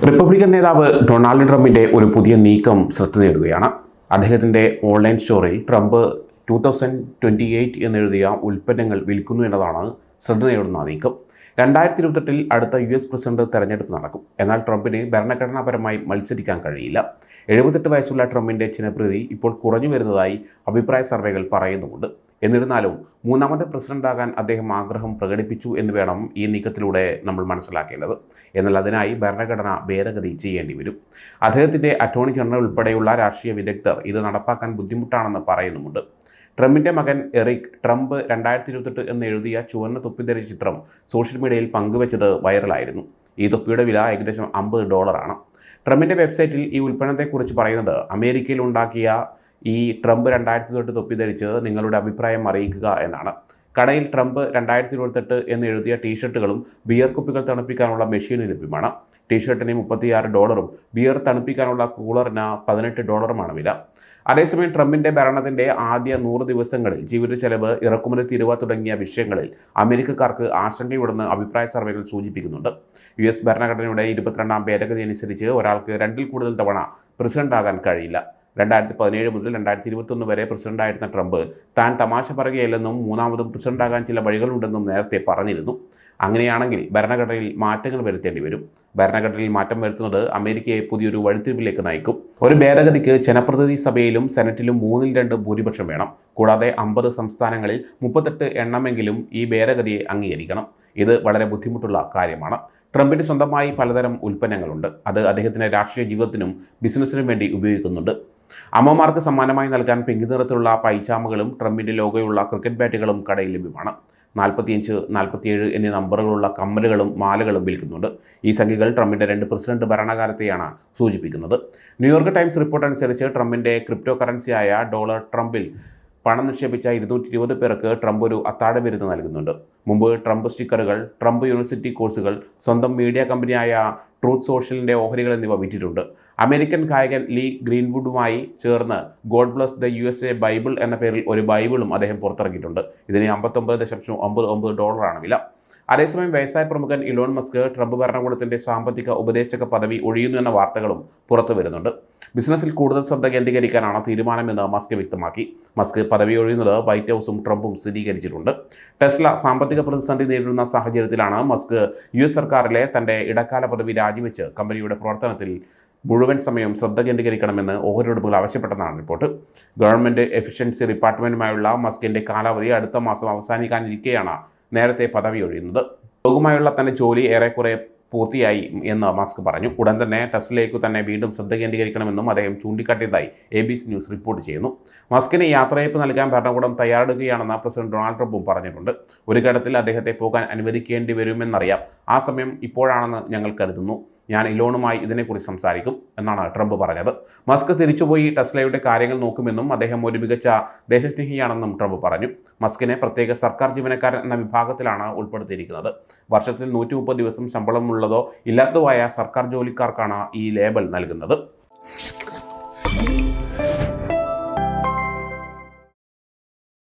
Republican നേതാവ് Donald ട്രംപിൻ്റെ ഒരു പുതിയ നീക്കം ശ്രദ്ധ നേടുകയാണ്. അദ്ദേഹത്തിൻ്റെ ഓൺലൈൻ സ്റ്റോറിൽ ട്രംപ് 2028 എന്നെഴുതിയ ഉൽപ്പന്നങ്ങൾ വിൽക്കുന്നു എന്നതാണ് ശ്രദ്ധ നേടുന്ന നീക്കം. 2028 അടുത്ത US പ്രസിഡന്റ് തെരഞ്ഞെടുപ്പ് നടക്കും. എന്നാൽ ട്രംപിന് ഭരണഘടനാപരമായി മത്സരിക്കാൻ കഴിയില്ല. 78 വയസ്സുള്ള ട്രംപിൻ്റെ ജനപ്രീതി ഇപ്പോൾ കുറഞ്ഞു വരുന്നതായി അഭിപ്രായ സർവേകൾ പറയുന്നുമുണ്ട്. എന്നിരുന്നാലും മൂന്നാമത്തെ പ്രസിഡന്റാകാൻ അദ്ദേഹം ആഗ്രഹം പ്രകടിപ്പിച്ചു എന്ന് വേണം ഈ നീക്കത്തിലൂടെ നമ്മൾ മനസ്സിലാക്കേണ്ടത്. എന്നാൽ അതിനായി ഭരണഘടന ഭേദഗതി ചെയ്യേണ്ടി വരും. അദ്ദേഹത്തിൻ്റെ അറ്റോർണി ജനറൽ ഉൾപ്പെടെയുള്ള രാഷ്ട്രീയ വിദഗ്ധർ ഇത് നടപ്പാക്കാൻ ബുദ്ധിമുട്ടാണെന്ന് പറയുന്നുമുണ്ട്. ട്രംപിൻ്റെ മകൻ എറിക് ട്രംപ് 2028 എന്ന് എഴുതിയ ചുവന്ന തൊപ്പി ധരിച്ച ചിത്രം സോഷ്യൽ മീഡിയയിൽ പങ്കുവച്ചത് വൈറലായിരുന്നു. ഈ തൊപ്പിയുടെ വില ഏകദേശം $50. ട്രംപിൻ്റെ വെബ്സൈറ്റിൽ ഈ ഉൽപ്പന്നത്തെക്കുറിച്ച് പറയുന്നത്, അമേരിക്കയിൽ ഉണ്ടാക്കിയ ഈ ട്രംപ് 2028 തൊപ്പി ധരിച്ച് നിങ്ങളുടെ അഭിപ്രായം അറിയിക്കുക എന്നാണ്. കടയിൽ ട്രംപ് 2028 എന്ന് എഴുതിയ ടീഷർട്ടുകളും ബിയർ കുപ്പികൾ തണുപ്പിക്കാനുള്ള മെഷീനും ലഭ്യമാണ്. ടീഷർട്ടിന് $36, ബിയർ തണുപ്പിക്കാനുള്ള കൂളറിന് $18 വില. അതേസമയം ട്രംപിൻ്റെ ഭരണത്തിൻ്റെ ആദ്യ 100 ദിവസങ്ങളിൽ ജീവിത ചെലവ്, ഇറക്കുമതി തീരുവ തുടങ്ങിയ വിഷയങ്ങളിൽ അമേരിക്കക്കാർക്ക് ആശങ്കയുണ്ടെന്ന് അഭിപ്രായ സർവേകൾ സൂചിപ്പിക്കുന്നുണ്ട്. US ഭരണഘടനയുടെ 22ാം ഭേദഗതി അനുസരിച്ച് ഒരാൾക്ക് 2ൽ കൂടുതൽ തവണ പ്രസിഡന്റാകാൻ കഴിയില്ല. 2017 മുതൽ 2021 വരെ പ്രസിഡന്റായിരുന്ന ട്രംപ് താൻ തമാശ പറയുകയല്ലെന്നും മൂന്നാമതും പ്രസിഡന്റാകാൻ ചില വഴികളുണ്ടെന്നും നേരത്തെ പറഞ്ഞിരുന്നു. അങ്ങനെയാണെങ്കിൽ ഭരണഘടനയിൽ മാറ്റങ്ങൾ വരുത്തേണ്ടി വരും. ഭരണഘടനയിൽ മാറ്റം വരുത്തുന്നത് അമേരിക്കയെ പുതിയൊരു വഴിത്തിരിവിലേക്ക് നയിക്കും. ഒരു ഭേദഗതിക്ക് ജനപ്രതിനിധി സഭയിലും സെനറ്റിലും 2/3 ഭൂരിപക്ഷം വേണം. കൂടാതെ 50 സംസ്ഥാനങ്ങളിൽ 38 എണ്ണമെങ്കിലും ഈ ഭേദഗതിയെ അംഗീകരിക്കണം. ഇത് വളരെ ബുദ്ധിമുട്ടുള്ള കാര്യമാണ്. ട്രംപിന് സ്വന്തമായി പലതരം ഉൽപ്പന്നങ്ങളുണ്ട്. അത് അദ്ദേഹത്തിൻ്റെ രാഷ്ട്രീയ ജീവിതത്തിനും ബിസിനസ്സിനും വേണ്ടി ഉപയോഗിക്കുന്നുണ്ട്. അമ്മമാർക്ക് സമ്മാനമായി നൽകാൻ പിങ്ക് നിറത്തിലുള്ള പൈജാമകളും ട്രംപിൻ്റെ ലോഗോയുള്ള ക്രിക്കറ്റ് ബാറ്റുകളും കടയിൽ ലഭ്യമാണ്. 45, 47 എന്നീ നമ്പറുകളുള്ള കമ്മലുകളും മാലകളും വിൽക്കുന്നുണ്ട്. ഈ സംഖ്യകൾ ട്രംപിൻ്റെ 2 പ്രസിഡന്റ് ഭരണകാലത്തെയാണ് സൂചിപ്പിക്കുന്നത്. ന്യൂയോർക്ക് ടൈംസ് റിപ്പോർട്ട് അനുസരിച്ച് ട്രംപിൻ്റെ ക്രിപ്റ്റോ കറൻസിയായ ഡോളർ ട്രംപിൽ പണം നിക്ഷേപിച്ച 220 പേർക്ക് ട്രംപ് ഒരു അത്താഴ വിരുന്ന് നൽകുന്നുണ്ട്. മുമ്പ് ട്രംപ് സ്റ്റിക്കറുകൾ, ട്രംപ് യൂണിവേഴ്സിറ്റി കോഴ്സുകൾ, സ്വന്തം മീഡിയ കമ്പനിയായ ട്രൂത്ത് സോഷ്യലിൻ്റെ ഓഹരികൾ എന്നിവ വിറ്റിട്ടുണ്ട്. അമേരിക്കൻ ഗായകൻ ലീ ഗ്രീൻവുഡുമായി ചേർന്ന് God bless the USA Bible എന്ന പേരിൽ ഒരു ബൈബിളും അദ്ദേഹം പുറത്തിറക്കിയിട്ടുണ്ട്. ഇതിന് $59.99 വില. അതേസമയം വ്യവസായ പ്രമുഖൻ ഇലോൺ മസ്ക് ട്രംപ് ഭരണകൂടത്തിൻ്റെ സാമ്പത്തിക ഉപദേശക പദവി ഒഴിയുന്നു എന്ന വാർത്തകളും പുറത്തു വരുന്നുണ്ട്. ബിസിനസ്സിൽ കൂടുതൽ ശ്രദ്ധ കേന്ദ്രീകരിക്കാനാണ് തീരുമാനമെന്ന് മസ്ക് വ്യക്തമാക്കി. മസ്ക് പദവി ഒഴിയുന്നത് വൈറ്റ് ഹൗസും ട്രംപും സ്ഥിരീകരിച്ചിട്ടുണ്ട്. ടെസ്ല സാമ്പത്തിക പ്രതിസന്ധി നേരിടുന്ന സാഹചര്യത്തിലാണ് മസ്ക് US സർക്കാരിലെ തൻ്റെ ഇടക്കാല പദവി രാജിവെച്ച് കമ്പനിയുടെ പ്രവർത്തനത്തിൽ മുഴുവൻ സമയം ശ്രദ്ധ കേന്ദ്രീകരിക്കണമെന്ന് ഓഹരിയുടമകൾ ആവശ്യപ്പെട്ടെന്നാണ് റിപ്പോർട്ട്. ഗവൺമെൻറ് എഫിഷ്യൻസി ഡിപ്പാർട്ട്മെൻറ്റുമായുള്ള മസ്കിൻ്റെ കാലാവധി അടുത്ത മാസം അവസാനിക്കാനിരിക്കെയാണ് നേരത്തെ പദവി ഒഴിയുന്നത്. ലോകവുമായുള്ള തൻ്റെ ജോലി ഏറെക്കുറെ പൂർത്തിയായി എന്ന് മസ്ക് പറഞ്ഞു. ഉടൻ തന്നെ ടെസ്ലയിലേക്ക് തന്നെ വീണ്ടും ശ്രദ്ധ കേന്ദ്രീകരിക്കണമെന്നും അദ്ദേഹം ചൂണ്ടിക്കാട്ടിയതായി ABC ന്യൂസ് റിപ്പോർട്ട് ചെയ്യുന്നു. മസ്കിന് യാത്രയയപ്പ് നൽകാൻ ഭരണകൂടം തയ്യാറെടുക്കുകയാണെന്ന് പ്രസിഡന്റ് ഡൊണാൾഡ് ട്രംപും പറഞ്ഞിട്ടുണ്ട്. ഒരു ഘട്ടത്തിൽ അദ്ദേഹത്തെ പോകാൻ അനുവദിക്കേണ്ടി വരുമെന്നറിയാം. ആ സമയം ഇപ്പോഴാണെന്ന് ഞങ്ങൾ കരുതുന്നു. ഞാൻ ഇലോണുമായി ഇതിനെക്കുറിച്ച് സംസാരിക്കും എന്നാണ് ട്രംപ് പറഞ്ഞത്. മസ്ക് തിരിച്ചുപോയി ടെസ്ലയുടെ കാര്യങ്ങൾ നോക്കുമെന്നും അദ്ദേഹം ഒരു മികച്ച ദേശസ്നേഹിയാണെന്നും ട്രംപ് പറഞ്ഞു. മസ്കിനെ പ്രത്യേക സർക്കാർ ജീവനക്കാരൻ എന്ന വിഭാഗത്തിലാണ് ഉൾപ്പെടുത്തിയിരിക്കുന്നത്. വർഷത്തിൽ 130 ദിവസം ശമ്പളമുള്ളതോ ഇല്ലാത്തതോ ആയ സർക്കാർ ജോലിക്കാർക്കാണ് ഈ ലേബൽ നൽകുന്നത്.